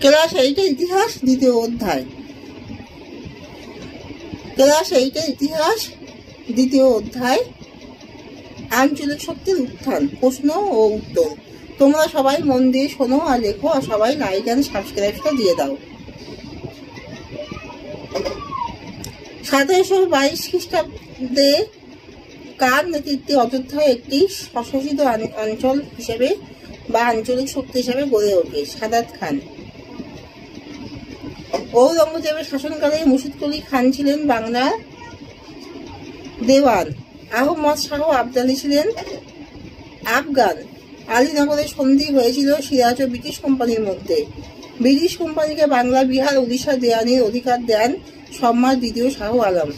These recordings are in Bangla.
ক্লাস 8 ইতিহাস দ্বিতীয় অধ্যায়। ক্লাস 8 ইতিহাস দ্বিতীয় অধ্যায়, আঞ্চলিক শক্তির উত্থান, প্রশ্ন ও উত্তর। তোমরা সবাই মন দিয়ে শোনো আর লেখো, আর সবাই লাইক এন্ড সাবস্ক্রাইবটা দিয়ে দাও। 1722 খ্রিস্টাব্দে কার নেতৃত্বে অযোধ্যায় একটি স্বশাসিত অঞ্চল হিসেবে বা আঞ্চলিক শক্তি হিসেবে গড়ে ওঠে? সাদাত খান। ঔরঙ্গজেবের শাসনকালে মুর্শিদ কুলি খান ছিলেন বাংলার দেওয়ান, আহমদ শাহ আবদালি ছিলেন আফগান। আলীনগরে সন্ধি হয়েছিল সিরাজ ও ব্রিটিশ কোম্পানির মধ্যে। ব্রিটিশ কোম্পানিকে বাংলা, বিহার, উড়িষ্যা দেওয়ানির অধিকার দেন সম্রাট দ্বিতীয় শাহ আলম।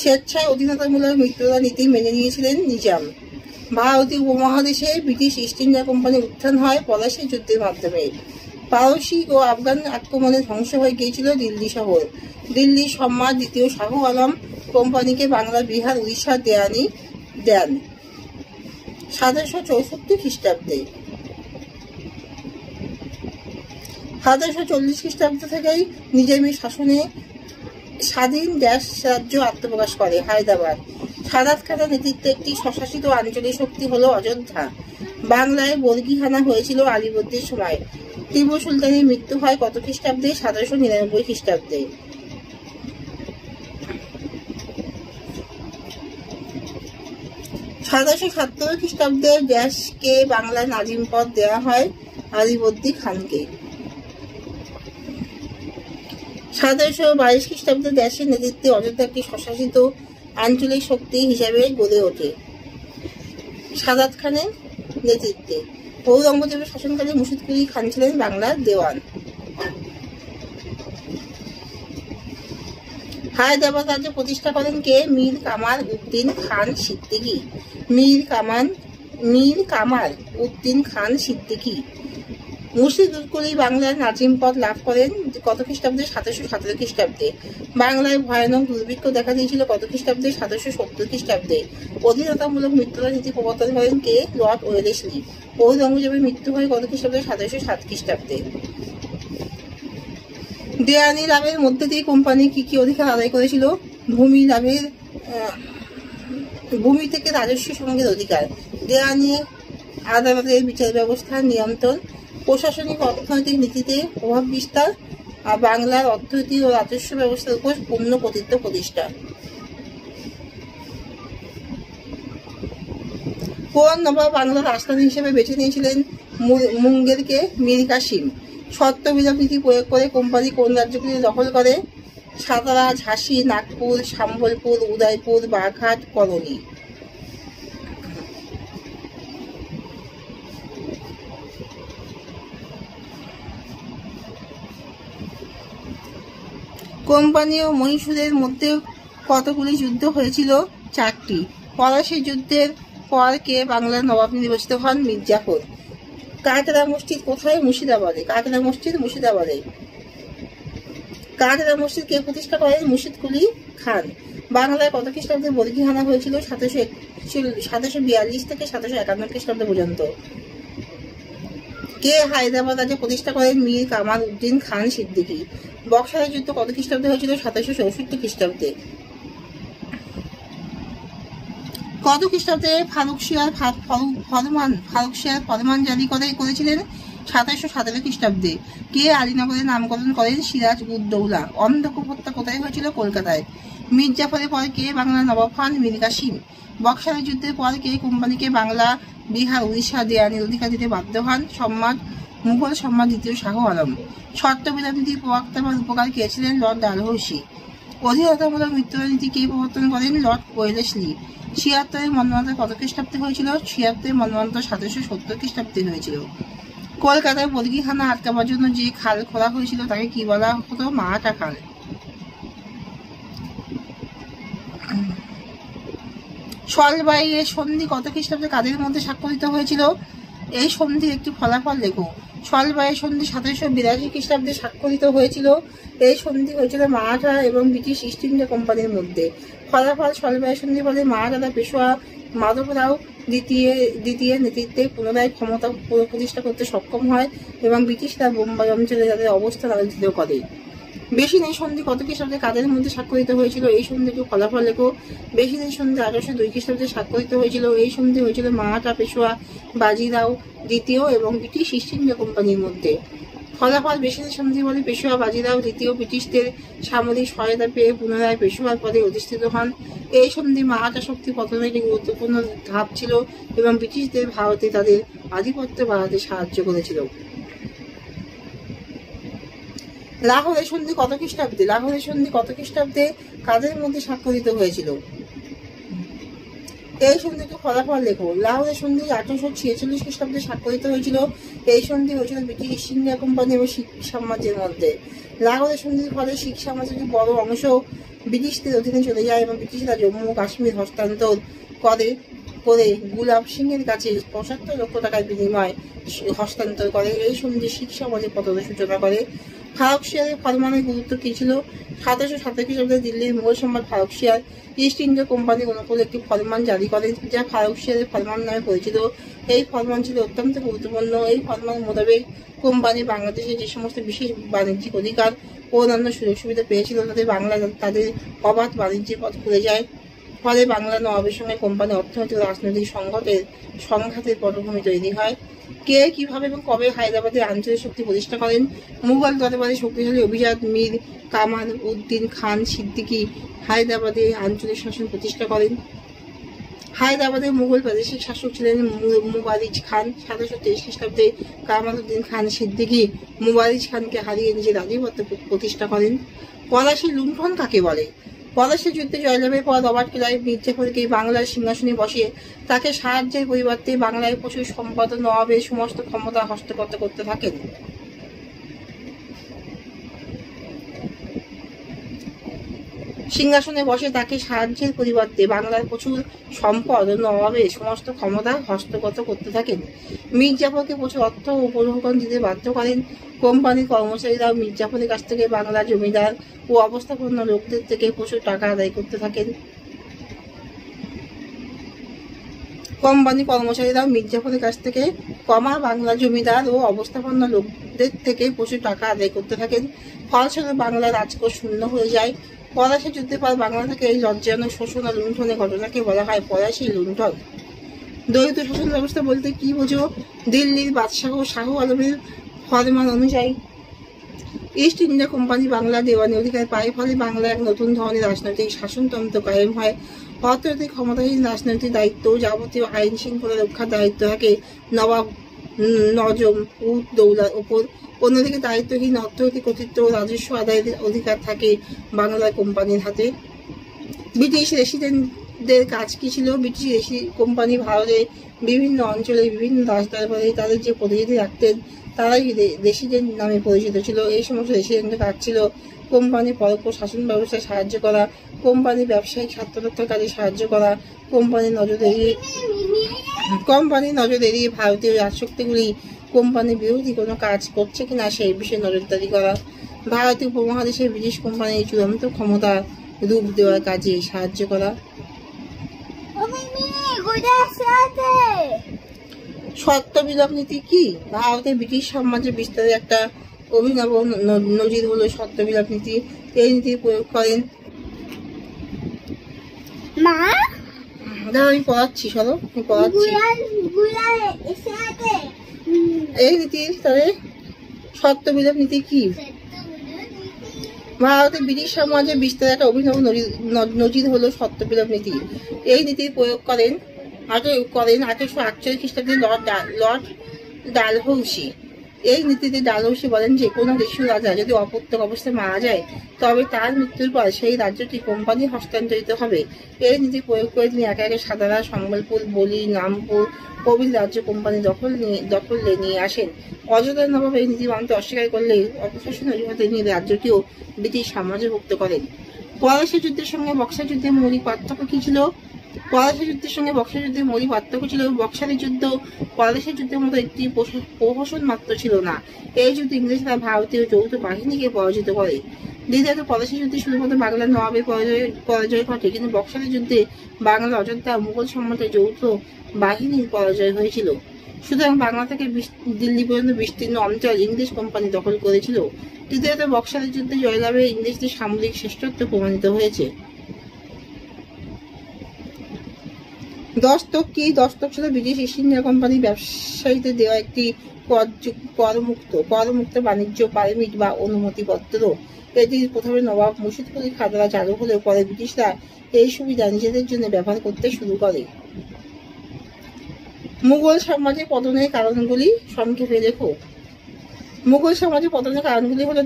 স্বেচ্ছায় অধীনতামূলক মৃত্যুদণ্ড নীতি মেনে নিয়েছিলেন নিজাম। ভারতীয় উপমহাদেশে ব্রিটিশ ইস্ট ইন্ডিয়া কোম্পানির উত্থান হয় পলাশী যুদ্ধের মাধ্যমে। পারসিক ও আফগান আক্রমণে ধ্বংস হয়ে গিয়েছিল দিল্লি শহর। দিল্লির সম্রাট দ্বিতীয় শাহ আলম কোম্পানিকে বাংলা, বিহার, উড়িষ্যা দেওয়ানি দেন 1764 খ্রিস্টাব্দে। 1740 খ্রিস্টাব্দ থেকেই নিজামী শাসনে স্বাধীন রাজ্য আত্মপ্রকাশ করে হায়দ্রাবাদ। সাদাত খানের নেতৃত্বে একটি স্বশাসিত আঞ্চলিক শক্তি হলো অযোধ্যা। বাংলায় বর্গীখানা হয়েছিল আলীবর্দীর সময়। টিপু সুলতানের মৃত্যু হয় কত খ্রিস্টাব্দে? 1799 খ্রিস্টাব্দে। সাতাশো 1770 খ্রিস্টাব্দে দেশকে বাংলার নাজিম পদ দেওয়া হয় আলীবর্দী খানকে। 1722 খ্রিস্টাব্দে দেশের নেতৃত্বে অযোধ্যা একটি স্বশাসিত আঞ্চলিক শক্তি হিসাবে গড়ে ওঠে সাদাত খানের নেতৃত্বে। ঔরঙ্গজেবের শাসনকালে মুর্শিদ কুলি খান ছিলেন বাংলার দেওয়ান। হায়দ্রাবাদ রাজ্য প্রতিষ্ঠা করেন কে? মীর কামাল উদ্দিন খান সিদ্দিকী। মীর কামাল উদ্দিন খান সিদ্দিকী। মুর্শিদ কুলি বাংলার নাজিম পদ লাভ করেন কত খ্রিস্টাব্দে? 1717 খ্রিস্টাব্দে। বাংলায় ভয়ানক দুর্ভিক্ষ দেখা দিয়েছিল কত খ্রিস্টাব্দে? 1770 খ্রিস্টাব্দে। অধীনতামূলক মৃত্যুদণ্ড নীতি প্রবর্তন করেন কে? Lord Wellesley. ঔরঙ্গজেবের মৃত্যু হয় কত খ্রিস্টাব্দে? 1707 খ্রিস্টাব্দে। দেওয়ানি লাভের মধ্যে দিয়ে কোম্পানি কি কি অধিকার আদায় করেছিল? ভূমি থেকে রাজস্ব সংগ্রহের অধিকার, দেওয়ানি আদালতের বিচার ব্যবস্থার নিয়ন্ত্রণ, প্রশাসনিক অর্থনৈতিক নীতিতে প্রভাব বিস্তার, আর বাংলার অর্থনীতি ও রাজস্ব ব্যবস্থার উপর পূর্ণ কর্তৃত্ব প্রতিষ্ঠা। কোন নবাব বাংলার রাজধানী হিসেবে বেছে নিয়েছিলেন মুঙ্গেরকে? মীর কাসিম। শর্ত বিলোপ নীতি প্রয়োগ করে কোম্পানি কোন রাজ্যগুলি দখল করে? সাতারা, ঝাঁসি, নাগপুর, সম্বলপুর, উদয়পুর, বাঘাট, করলি। কোম্পানি ও মহীশূরের মধ্যে কতগুলি যুদ্ধ হয়েছিল? 4টি। পলাশী যুদ্ধের পর কে বাংলার নবাব নির্বাচিত হন? মির্জাফর। কাকড়া মসজিদ কোথায়? মুর্শিদাবাদে। কাকড়া মসজিদ মুর্শিদাবাদে। কাকড়া মসজিদ কে প্রতিষ্ঠা করেন? মুর্শিদ কুলি খান। বাংলায় কত খ্রিস্টাব্দে বর্গীখানা হয়েছিল? 1742 থেকে 1751 খ্রিস্টাব্দ পর্যন্ত। কে হায়দ্রাবাদ রাজ্য প্রতিষ্ঠা করেন? মীর কামাল উদ্দিন খান সিদ্দিকী। বক্সারের যুদ্ধ কত খ্রিস্টাব্দে হয়েছিল? 1764 খ্রিস্টাব্দে। কত খ্রিস্টাব্দে ফারুক শিয়ার ফরমান জারি করেছিলেন? 1717 খ্রিস্টাব্দে। কে আলীনগরের নামকরণ করেন? সিরাজ উদ্দৌলা। অন্ধকূপ হত্যা কোথায় হয়েছিল? কলকাতায়। মির্জাফরের পর কে বাংলার নবাব হন? মীর কাসিম। বক্সারের যুদ্ধের পর কে কোম্পানিকে বাংলা, বিহার, উড়িষ্যা দেওয়ানির অধিকার দিতে বাধ্য হন? মুঘল সম্রাট দ্বিতীয় শাহ আলম। শর্ত বিলোপ নীতির প্রবক্তা বা রূপকার কে ছিলেন? লর্ড ডালহৌসি। অধীনতামূলক মৃত্যুদণ্ড নীতি কে প্রবর্তন করেন? Lord Wellesley. 76 মন্বন্তর কত খ্রিস্টাব্দে হয়েছিল? 76 মন্বন্তর 1770 খ্রিস্টাব্দে হয়েছিল। কলকাতায় বর্গীখানা আটকাবার জন্য যে খাল খোলা হয়েছিল তাকে কি বলা হতো? মারাঠা খাল। সলবাইয়ের সন্ধি কত খ্রিস্টাব্দে কাদের মধ্যে স্বাক্ষরিত হয়েছিল? এই সন্ধির একটি ফলাফল লেখো। সলবাইয়ের সন্ধি 1782 খ্রিস্টাব্দে স্বাক্ষরিত হয়েছিল। এই সন্ধি হয়েছিল মারাঠা এবং ব্রিটিশ ইস্ট ইন্ডিয়া কোম্পানির মধ্যে। ফলাফল: সলবাইয়ের সন্ধির ফলে মারাঠারা পেশোয়া মাধবরাও দ্বিতীয় নেতৃত্বে পুনরায় ক্ষমতা প্রতিষ্ঠা করতে সক্ষম হয় এবং ব্রিটিশরা বোম্বাই অঞ্চলে তাদের অবস্থান আলোচিত করে। বেশি নেই সন্ধি কত খ্রিস্টাব্দে কাদের মধ্যে স্বাক্ষরিত হয়েছিল? এই সন্ধিকে ফলাফল লেখো। বেশি নেই সন্ধি 1802 খ্রিস্টাব্দে স্বাক্ষরিত হয়েছিল। এই সন্ধি হয়েছিল মারাঠা পেশোয়া বাজিরাও দ্বিতীয় এবং ব্রিটিশ ইস্ট ইন্ডিয়া কোম্পানির মধ্যে। ফলাফল বেশি নেই সন্ধি বলে পেশোয়া বাজিরাও দ্বিতীয় ব্রিটিশদের সামরিক সহায়তা পেয়ে পুনরায় পেশোয়ার পদে অধিষ্ঠিত হন। এই সন্ধি মারাঠা শক্তি পতনের একটি গুরুত্বপূর্ণ ধাপ ছিল এবং ব্রিটিশদের ভারতে তাদের আধিপত্য বাড়াতে সাহায্য করেছিল। লাহোরের সন্ধি কত খ্রিস্টাব্দে? লাহোরের সন্ধি কত খ্রিস্টাব্দে কাদের মধ্যে স্বাক্ষরিত হয়েছিল? এই সন্ধিকে ফলাফল লেখো। লাহোরের সন্ধি 1846 খ্রিস্টাব্দে স্বাক্ষরিত হয়েছিল। এই সন্ধি হয়েছিল ব্রিটিশ ইস্ট ইন্ডিয়া কোম্পানি এবং শিখ সাম্রাজ্যের মধ্যে। লাহোরের সন্ধির ফলে শিখ সাম্রাজ্যের একটি বড় অংশ ব্রিটিশদের অধীনে চলে যায় এবং ব্রিটিশরা জম্মু ও কাশ্মীর হস্তান্তর করে গুলাব সিং এর কাছে 75 লক্ষ টাকার বিনিময়ে হস্তান্তর করে। এই সন্ধি শিখ সমাজের পতনের সূচনা করে। ফারাক্সিয়ারের ফরমানের গুরুত্ব কি ছিল? 1770 খ্রিস্টাব্দে দিল্লির মুঘল সম্রাট ফারাক্সিয়ার ইস্ট ইন্ডিয়া কোম্পানির অনুকূলে একটি ফরমান জারি করেন, যা ফারাক্সিয়ারের ফরমান নামে পরিচিত। এই ফরমান ছিল অত্যন্ত গুরুত্বপূর্ণ। এই ফরমান মোতাবেক কোম্পানি বাংলাদেশে যে সমস্ত বিশেষ বাণিজ্যিক অধিকার ও অন্যান্য সুযোগ সুবিধা পেয়েছিল তাদের অবাধ বাণিজ্যের পথ খুলে যায়। ফলে বাংলা নবাবের সঙ্গে কোম্পানি অর্থনৈতিক ও রাজনৈতিক সংঘাতের পটভূমি তৈরি হয়। কে, কিভাবে এবং কবে হায়দ্রাবাদে আঞ্চলিক শক্তি প্রতিষ্ঠা করেন? মুঘল দরবারে শক্তিশালী অভিজাত মীর কামাল উদ্দিন খান সিদ্দিকী হায়দ্রাবাদে আঞ্চলিক শাসন প্রতিষ্ঠা করেন। হায়দ্রাবাদের মুঘল প্রাদেশিক শাসক ছিলেন মুবারিজ খান। 1723 খ্রিস্টাব্দে কামাল উদ্দিন খান সিদ্দিকী মুবারিজ খানকে হারিয়ে নিজের আধিপত্য প্রতিষ্ঠা করেন। পলাশী লুণ্ঠন কাকে বলে? পলাশী যুদ্ধে জয়লাভের পর রবার্ট ক্লাইভ মির্জাফরকে বাংলার সিংহাসনে বসিয়ে তাকে সাহায্যের পরিবর্তে বাংলায় প্রচুর সম্পদ ও নবাবের সমস্ত ক্ষমতা হস্তগত করতে থাকেন। সিংহাসনে বসে তাকে সাহায্যের পরিবর্তে বাংলার প্রচুর সম্পদ ও নবাবের সমস্ত ক্ষমতা হস্তগত করতে থাকেন। মির্জাফরকে প্রচুর অর্থ ও উপঢৌকন দিতে বাধ্য করেন। কোম্পানির কর্মচারীরাও মির্জাফরের কাছ থেকে বাংলার জমিদার ও অবস্থাপন্ন লোকদের থেকে প্রচুর টাকা আদায় করতে থাকেন। কোম্পানির কর্মচারীরাও মির্জাফরের কাছ থেকে বাংলার জমিদার ও অবস্থাপন্ন লোকদের থেকে প্রচুর টাকা আদায় করতে থাকেন। ফলস্বরূপ বাংলার রাজকোষ শূন্য হয়ে যায়। পলাশী যুদ্ধের পর বাংলা থেকে এই লজ্জাজনক শোষণ ও লুণ্ঠনের ঘটনাকে বলা হয় পলাশী লুণ্ঠন। দ্বৈত শাসন ব্যবস্থা বলতে কি বোঝো? দিল্লির বাদশাহ শাহ আলমের ফরমান অনুযায়ী ইস্ট ইন্ডিয়া কোম্পানি বাংলা দেওয়ানি অধিকার পায়। ফলে বাংলায় এক নতুন ধরনের রাজনৈতিক শাসনতন্ত্র কায়েম হয়। অর্থনৈতিক ক্ষমতাহীন রাজনৈতিক দায়িত্ব, যাবতীয় আইন শৃঙ্খলা রক্ষার দায়িত্ব থাকে নবাব নজম উদ দৌলার ওপর। অন্যদিকে দায়িত্বহীন অর্থনৈতিক কর্তৃত্ব ও রাজস্ব আদায়ের অধিকার থাকে বাংলা কোম্পানির হাতে। ব্রিটিশ রেসিডেন্টদের কাজ কি ছিল? ব্রিটিশ কোম্পানি ভারতের বিভিন্ন অঞ্চলে বিভিন্ন রাজদরবারে তাদের যে প্রতিনিধি রাখতেন তারাই রেসিডেন্ট নামে পরিচিত ছিল। এই সমস্ত রেসিডেন্টের কাজ ছিল কোম্পানির পরোক্ষ শাসন ব্যবস্থায় সাহায্য করা, কোম্পানির ব্যবসায়িক স্বার্থরক্ষার কাজে সাহায্য করা, কোম্পানির নজর এড়িয়ে ভারতীয় রাজশক্তিগুলি কোম্পানির বিরোধী কোনো কাজ করছে কিনা সেই বিষয়ে নজরদারি করা, ভারতীয় উপমহাদেশে ব্রিটিশ কোম্পানির চূড়ান্ত ক্ষমতা রূপ দেওয়ার কাজে সাহায্য করা। সত্যবিলোপ নীতি কি? ভারতে ব্রিটিশ সাম্রাজ্যের বিস্তারের একটা অভিনব নজির হলো সত্যবিলোপ নীতি। এই নীতি প্রয়োগ করেন আমি পড়াচ্ছি, চলো আমি পড়াচ্ছি। এই নীতির তাহলে সত্যবিলোপ নীতি কি? ভারতে ব্রিটিশ সাম্রাজ্যের বিস্তারের একটা অভিনব নজির হলো সত্যবিলোপ নীতি। এই নীতির প্রয়োগ করেন 1848 খ্রিস্টাব্দে লর্ড ডালহৌসি। এই নীতিতে ডালহৌসি বলেন যে কোনো দেশীয় রাজা যদি অপ্রত্যক্ষ অবস্থায় মারা যায় তবে তার মৃত্যুর পর সেই রাজ্যটি কোম্পানি হস্তান্তরিত হবে। এই নীতি প্রয়োগ করে তিনি একে একে সাতারা, সম্বলপুর, বলি, নামপুর প্রভৃতি রাজ্য কোম্পানি দখলে নিয়ে আসেন। অযোধ্যার নবাব এই নীতি মানতে অস্বীকার করলে অপশাসন অজুহাতে তিনি রাজ্যটিও ব্রিটিশ সাম্রাজ্যভুক্ত করেন। পলাশী যুদ্ধের সঙ্গে বক্সার যুদ্ধের মৌলিক পার্থক্য কি ছিল? পলাশী যুদ্ধের সঙ্গে বক্সার যুদ্ধের মৌলিক পার্থক্য ছিল বক্সারের যুদ্ধ পলাশী যুদ্ধের মতো একটি প্রহসন মাত্র ছিল না। এই যুদ্ধে ইংরেজরা ভারতীয় যৌথ বাহিনীকে পরাজিত করে। দ্বিতীয়ত পলাশী যুদ্ধে শুধুমাত্র বাংলার নবাবের পরাজয় ঘটে, কিন্তু বক্সারের যুদ্ধে বাংলার অযোধ্যা মুঘল সম্রাটের যৌথ বাহিনীর পরাজয় হয়েছিল। সুতরাং বাংলা থেকে দিল্লি পর্যন্ত বিস্তীর্ণ অঞ্চল ইংরেজ কোম্পানি দখল করেছিল। তৃতীয়ত বক্সারের যুদ্ধে জয়লাভে ইংরেজদের সামরিক শ্রেষ্ঠত্ব প্রমাণিত হয়েছে। দস্তক কি? দস্তক ছিল ব্রিটিশ ইস্ট ইন্ডিয়া কোম্পানির ব্যবসায়ীদের দেওয়া একটি করমুক্ত বাণিজ্য পারমিট বা অনুমতিপত্র। এটি প্রথমে নবাব মুর্শিদ কুলি খাঁ দ্বারা চালু হলেও পরে ব্রিটিশরা এই সুবিধা নিজেদের জন্য ব্যবহার করতে শুরু করে। মুঘল সাম্রাজ্যের পতনের কারণগুলি সংক্ষেপে লেখো। মুঘল সাম্রাজ্যের পতনের কারণগুলি হলো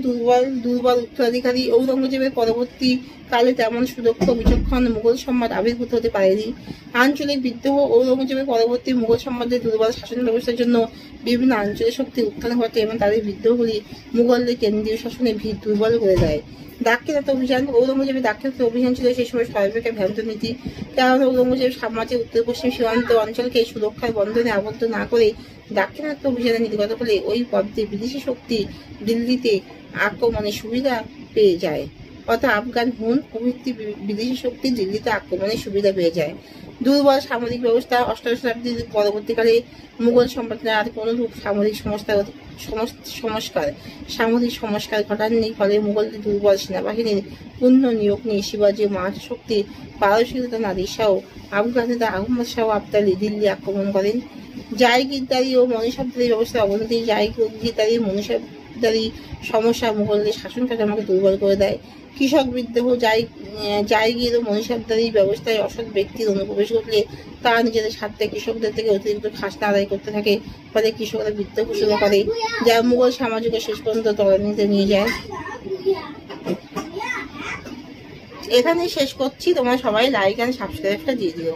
দুর্বল উত্তরাধিকারী। ঔরঙ্গজেবের পরবর্তী কালে তেমন সুদক্ষ বিচক্ষণ মুঘল সম্রাট আবির্ভূত হতে পারেনি। আঞ্চলিক বিদ্রোহ। ঔরঙ্গজেবের পরবর্তী মুঘল সাম্রাজ্যের দুর্বল শাসন ব্যবস্থার জন্য বিভিন্ন আঞ্চলিক শক্তির উত্থান ঘটে এবং তাদের বিদ্রোহগুলি মুঘলদের কেন্দ্রীয় শাসনের ভিত দুর্বল করে দেয়। দাক্ষিণাত্য অভিযান। ঔরঙ্গজেবের দাক্ষিণাত্য অভিযান ছিল সেই সময় সর্বাপেক্ষা ভ্রান্ত নীতি। কারণ ঔরঙ্গজেব সাম্রাজ্যের উত্তর পশ্চিম সীমান্ত অঞ্চলকে সুরক্ষার বন্ধনে আবদ্ধ না করে দাক্ষিণাত্য অভিযানে নীতিগত হলে ওই পথে বিদেশি শক্তি দিল্লিতে আক্রমণের সুবিধা পেয়ে যায়, অর্থাৎ আফগান, হুন প্রভৃতি বিদেশি শক্তি দিল্লিতে আক্রমণের সুবিধা পেয়ে যায়। দুর্বল সামরিক ব্যবস্থা। অষ্টাদশ শতাব্দীর পরবর্তীকালে মুঘল সম্রাটরা আর কোনরূপ সামরিক সংস্কার ঘটাননি। ফলে মুঘলদের দুর্বল সেনাবাহিনীর পূর্ণ নিয়োগ নিয়ে শিবাজী মারাঠা শক্তি পারসিকতা নাদির শাহ, আফগানিদা আহমদ শাহ আবদালি দিল্লি আক্রমণ করেন। জায়গিরদারি ও মনীষাবদারি ব্যবস্থার অবনতি। জায়গিরদারি মনীষাবদারি সমস্যা মুঘলদের শাসন কাঠামোকে দুর্বল করে দেয়। কৃষক বিদ্রোহ। জায়গির ও মনীষাবদারি ব্যবস্থায় অসৎ ব্যক্তির অনুপ্রবেশ ঘটলে তারা নিজেদের স্বার্থে কৃষকদের থেকে অতিরিক্ত খাজনা আদায় করতে থাকে। ফলে কৃষকরা বিদ্রোহ শুরু করে, যা মুঘল সাম্রাজ্যকে শেষ পর্যন্ত তলানিতে নিয়ে যায়। এখানে শেষ করছি। তোমরা সবাই লাইক এন্ড সাবস্ক্রাইবটা দিয়ে দিও।